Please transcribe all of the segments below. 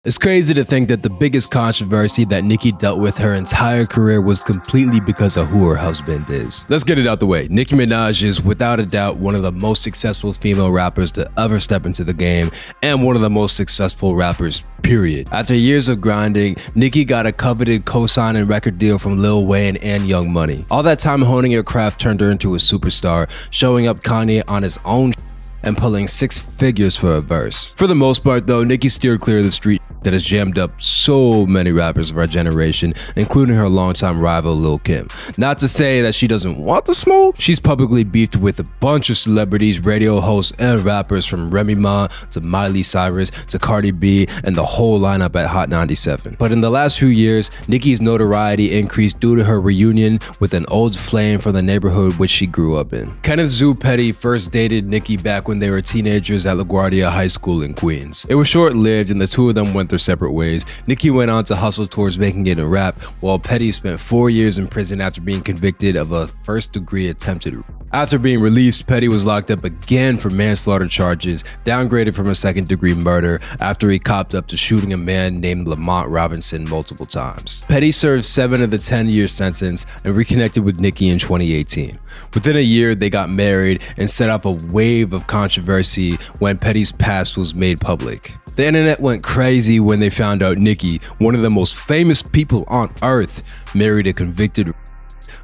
It's crazy to think that the biggest controversy that Nicki dealt with her entire career was completely because of who her husband is. Let's get it out the way. Nicki Minaj is without a doubt one of the most successful female rappers to ever step into the game and one of the most successful rappers, period. After years of grinding, Nicki got a coveted co-sign and record deal from Lil Wayne and Young Money. All that time honing her craft turned her into a superstar, showing up Kanye on his own and pulling 6 figures for a verse. For the most part though, Nicki steered clear of the street that has jammed up so many rappers of our generation, including her longtime rival Lil Kim. Not to say that she doesn't want the smoke, she's publicly beefed with a bunch of celebrities, radio hosts, and rappers from Remy Ma to Miley Cyrus to Cardi B and the whole lineup at Hot 97. But in the last few years, Nicki's notoriety increased due to her reunion with an old flame from the neighborhood which she grew up in. Kenneth Zoo Petty first dated Nicki back when they were teenagers at LaGuardia High School in Queens. It was short-lived and the two of them went their separate ways. Nicki went on to hustle towards making it in rap, while Petty spent 4 years in prison after being convicted of a first-degree attempted rape. After being released, Petty was locked up again for manslaughter charges, downgraded from a second-degree murder after he copped up to shooting a man named Lamont Robinson multiple times. Petty served 7 of the 10-year sentence and reconnected with Nicki in 2018. Within a year, they got married and set off a wave of controversy when Petty's past was made public. The internet went crazy when they found out Nicki, one of the most famous people on earth, married a convicted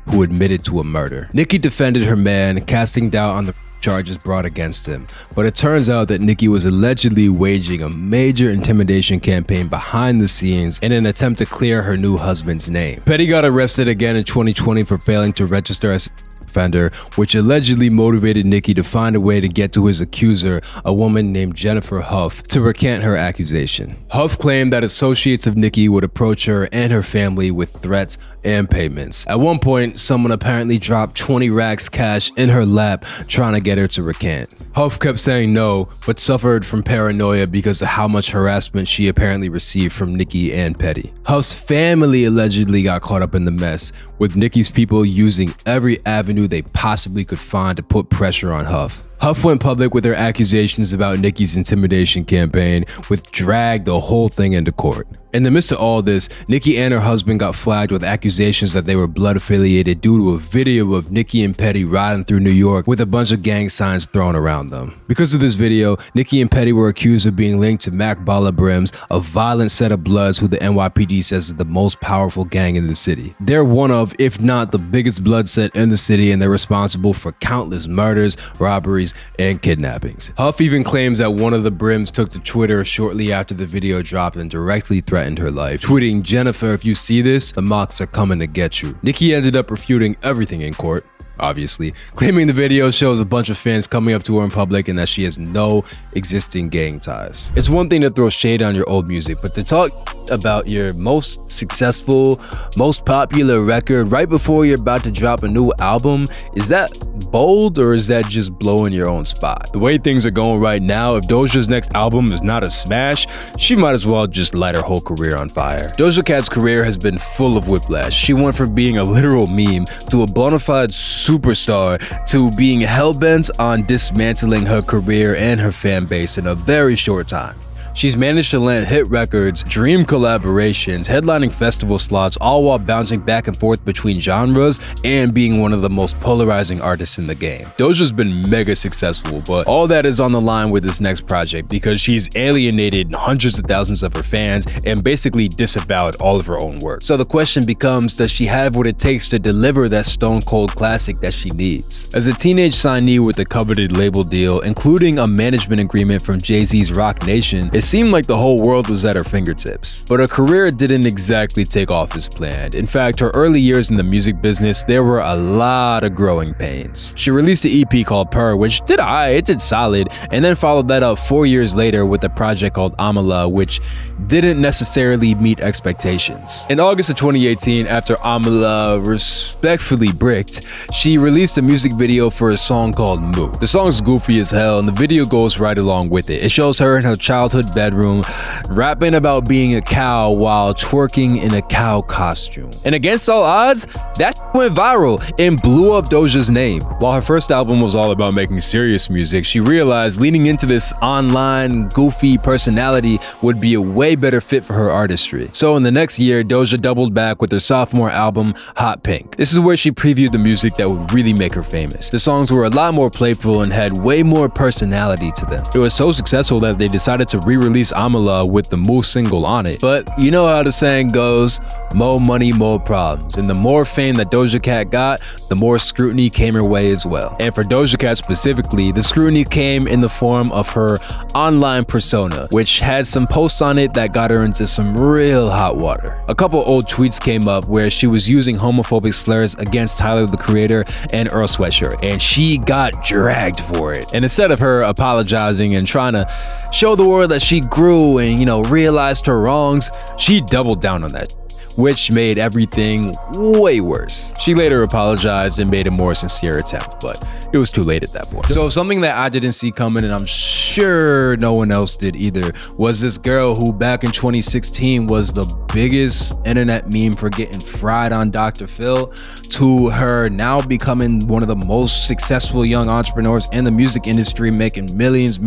who admitted to a murder. Nicki defended her man, casting doubt on the charges brought against him, but it turns out that Nicki was allegedly waging a major intimidation campaign behind the scenes in an attempt to clear her new husband's name. Petty got arrested again in 2020 for failing to register as offender, which allegedly motivated Nicki to find a way to get to his accuser, a woman named Jennifer Huff, to recant her accusation. Huff claimed that associates of Nicki would approach her and her family with threats and payments. At one point, someone apparently dropped 20 racks cash in her lap trying to get her to recant. Huff kept saying no, but suffered from paranoia because of how much harassment she apparently received from Nicki and Petty. Huff's family allegedly got caught up in the mess, with Nicki's people using every avenue they possibly could find to put pressure on Huff. Huff went public with her accusations about Nicki's intimidation campaign, which dragged the whole thing into court. In the midst of all this, Nicki and her husband got flagged with accusations that they were blood affiliated due to a video of Nicki and Petty riding through New York with a bunch of gang signs thrown around them. Because of this video, Nicki and Petty were accused of being linked to Mac Balla Brims, a violent set of bloods who the NYPD says is the most powerful gang in the city. They're one of, if not the biggest blood set in the city, and they're responsible for countless murders, robberies, and kidnappings. Huff even claims that one of the Brims took to Twitter shortly after the video dropped and directly threatened her life, tweeting, "Jennifer, if you see this, the mocks are coming to get you." Nicki ended up refuting everything in court, obviously, claiming the video shows a bunch of fans coming up to her in public and that she has no existing gang ties. It's one thing to throw shade on your old music, but to talk about your most successful, most popular record right before you're about to drop a new album, is that bold or is that just blowing your own spot? The way things are going right now, if Doja's next album is not a smash, she might as well just light her whole career on fire. Doja Cat's career has been full of whiplash. She went from being a literal meme to a bona fide superstar to being hell-bent on dismantling her career and her fan base in a very short time. She's managed to land hit records, dream collaborations, headlining festival slots, all while bouncing back and forth between genres and being one of the most polarizing artists in the game. Doja's been mega successful, but all that is on the line with this next project because she's alienated hundreds of thousands of her fans and basically disavowed all of her own work. So the question becomes, does she have what it takes to deliver that stone cold classic that she needs? As a teenage signee with a coveted label deal, including a management agreement from Jay-Z's Roc Nation, it seemed like the whole world was at her fingertips. But her career didn't exactly take off as planned. In fact, her early years in the music business, there were a lot of growing pains. She released an EP called Purr, which it did solid, and then followed that up 4 years later with a project called Amala, which didn't necessarily meet expectations. In August of 2018, after Amala respectfully bricked, she released a music video for a song called Moo. The song's goofy as hell, and the video goes right along with it. It shows her in her childhood bedroom, rapping about being a cow while twerking in a cow costume. And against all odds, that went viral and blew up Doja's name. While her first album was all about making serious music, she realized leaning into this online, goofy personality would be a way better fit for her artistry. So in the next year, Doja doubled back with her sophomore album, Hot Pink. This is where she previewed the music that would really make her famous. The songs were a lot more playful and had way more personality to them. It was so successful that they decided to re-release Amala with the Moose single on it. But you know how the saying goes, more money, more problems. And the more fame that Doja Cat got, the more scrutiny came her way as well. And for Doja Cat specifically, the scrutiny came in the form of her online persona, which had some posts on it that got her into some real hot water. A couple old tweets came up where she was using homophobic slurs against Tyler, the Creator, and Earl Sweatshirt, and she got dragged for it. And instead of her apologizing and trying to show the world that she grew and, realized her wrongs, she doubled down on that, which made everything way worse. She later apologized and made a more sincere attempt, but it was too late at that point. So something that I didn't see coming, and I'm sure no one else did either, was this girl who back in 2016 was the biggest internet meme for getting fried on Dr. Phil, to her now becoming one of the most successful young entrepreneurs in the music industry, making millions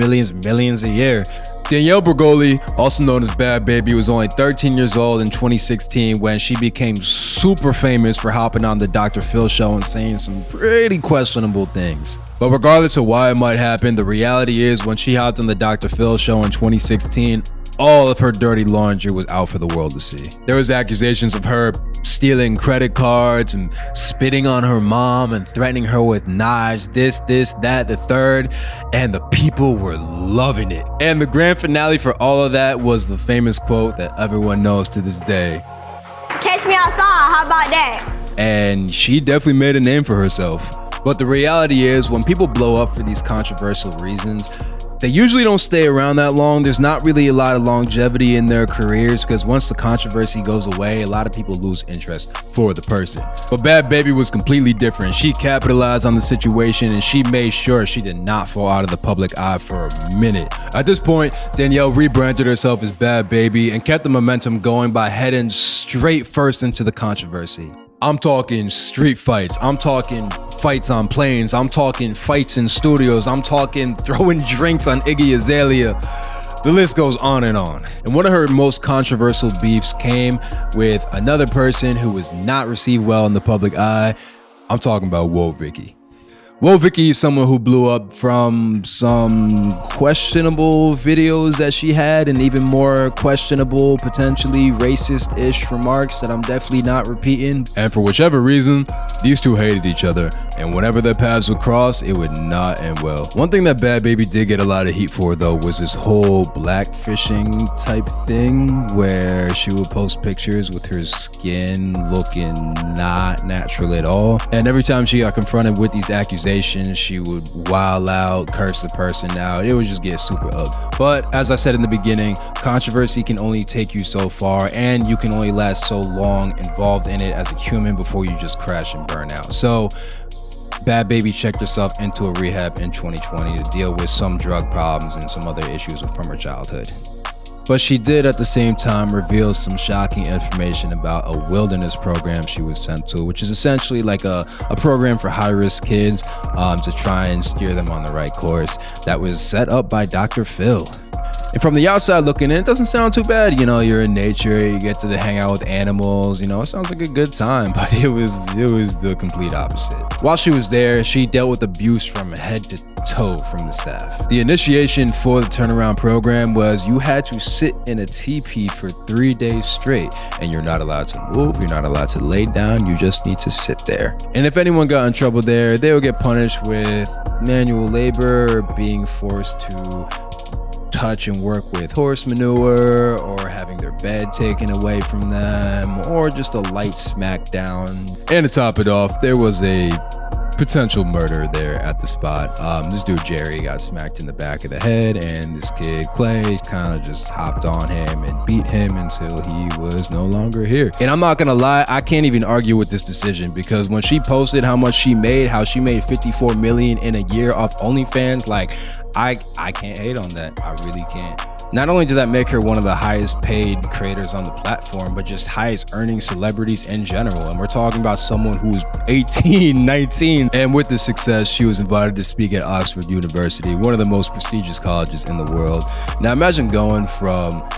a year. Danielle Bregoli, also known as Bhad Bhabie, was only 13 years old in 2016 when she became super famous for hopping on the Dr. Phil show and saying some pretty questionable things. But regardless of why it might happen, the reality is when she hopped on the Dr. Phil show in 2016, all of her dirty laundry was out for the world to see. There was accusations of her stealing credit cards and spitting on her mom and threatening her with knives, this, that, the third, and the people were loving it. And the grand finale for all of that was the famous quote that everyone knows to this day. Catch me outside, how about that? And she definitely made a name for herself. But the reality is, when people blow up for these controversial reasons, they usually don't stay around that long. There's not really a lot of longevity in their careers because once the controversy goes away, a lot of people lose interest for the person. But Bhad Bhabie was completely different. She capitalized on the situation and she made sure she did not fall out of the public eye for a minute. At this point, Danielle rebranded herself as Bhad Bhabie and kept the momentum going by heading straight first into the controversy. I'm talking street fights. I'm talking fights on planes. I'm talking fights in studios. I'm talking throwing drinks on Iggy Azalea. The list goes on and on. And one of her most controversial beefs came with another person who was not received well in the public eye. I'm talking about Whoa Vicky. Whoa Vicky is someone who blew up from some questionable videos that she had and even more questionable, potentially racist-ish remarks that I'm definitely not repeating. And for whichever reason, these two hated each other, and whenever their paths would cross, it would not end well. One thing that Bhad Bhabie did get a lot of heat for, though, was this whole blackfishing type thing where she would post pictures with her skin looking not natural at all. And every time she got confronted with these accusations, she would wild out, curse the person out. It would just get super ugly. But as I said in the beginning, controversy can only take you so far, and you can only last so long involved in it as a human before you just crash and burn out. So Bhad Bhabie checked herself into a rehab in 2020 to deal with some drug problems and some other issues from her childhood. But she did at the same time reveal some shocking information about a wilderness program she was sent to, which is essentially like a program for high-risk kids to try and steer them on the right course that was set up by Dr. Phil. And from the outside looking in, it doesn't sound too bad. You're in nature, you get to hang out with animals, it sounds like a good time, but it was the complete opposite. While she was there, she dealt with abuse from head to toe from the staff. The initiation for the turnaround program was you had to sit in a teepee for 3 days straight, and you're not allowed to move, you're not allowed to lay down, you just need to sit there. And if anyone got in trouble there, they would get punished with manual labor, being forced to touch and work with horse manure, or having their bed taken away from them, or just a light smackdown. And to top it off, there was a potential murder there at the spot. This dude Jerry got smacked in the back of the head, and this kid Clay kind of just hopped on him and beat him until he was no longer here. And I'm not gonna lie, I can't even argue with this decision, because when she posted how much she made, how she made $54 million in a year off OnlyFans, like I can't hate on that. I really can't. Not only did that make her one of the highest paid creators on the platform, but just highest earning celebrities in general. And we're talking about someone who's 18, 19. And with this success, she was invited to speak at Oxford University, one of the most prestigious colleges in the world. Now imagine going from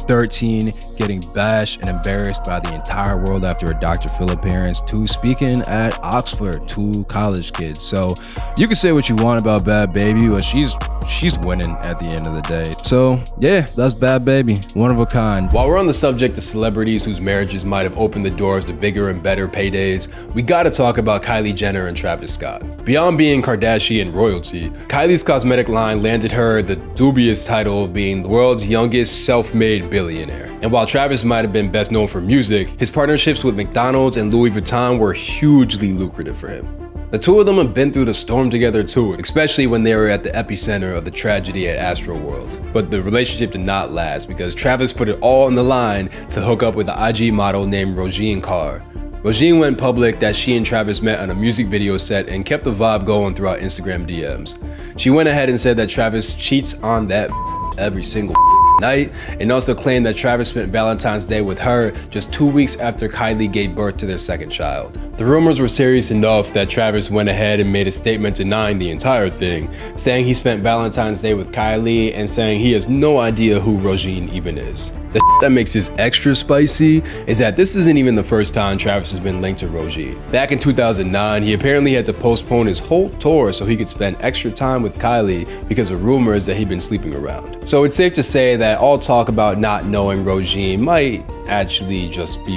13, getting bashed and embarrassed by the entire world after a Dr. Phil appearance, to speaking at Oxford to college kids. So you can say what you want about Bhad Bhabie, but she's winning at the end of the day. So yeah, that's Bhad Bhabie, one of a kind. While we're on the subject of celebrities whose marriages might have opened the doors to bigger and better paydays, we gotta talk about Kylie Jenner and Travis Scott. Beyond being Kardashian royalty, Kylie's cosmetic line landed her the dubious title of being the world's youngest self-made billionaire. And while Travis might have been best known for music, his partnerships with McDonald's and Louis Vuitton were hugely lucrative for him. The two of them have been through the storm together too, especially when they were at the epicenter of the tragedy at Astroworld. But the relationship did not last because Travis put it all on the line to hook up with the IG model named Roisin Carr. Roisin went public that she and Travis met on a music video set and kept the vibe going throughout Instagram DMs. She went ahead and said that Travis cheats on that every single night, and also claimed that Travis spent Valentine's Day with her just 2 weeks after Kylie gave birth to their second child. The rumors were serious enough that Travis went ahead and made a statement denying the entire thing, saying he spent Valentine's Day with Kylie and saying he has no idea who Roisin even is. The that makes this extra spicy is that this isn't even the first time Travis has been linked to Roisin. Back in 2009, he apparently had to postpone his whole tour so he could spend extra time with Kylie because of rumors that he'd been sleeping around. So it's safe to say that all talk about not knowing Roisin might actually just be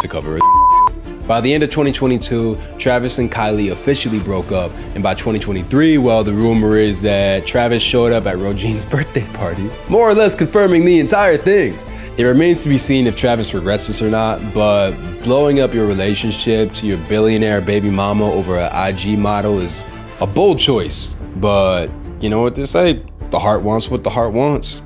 to cover it. By the end of 2022, Travis and Kylie officially broke up, and by 2023, well, the rumor is that Travis showed up at Roisin's birthday party, more or less confirming the entire thing. It remains to be seen if Travis regrets this or not, but blowing up your relationship to your billionaire baby mama over an IG model is a bold choice. But you know what they say, the heart wants what the heart wants.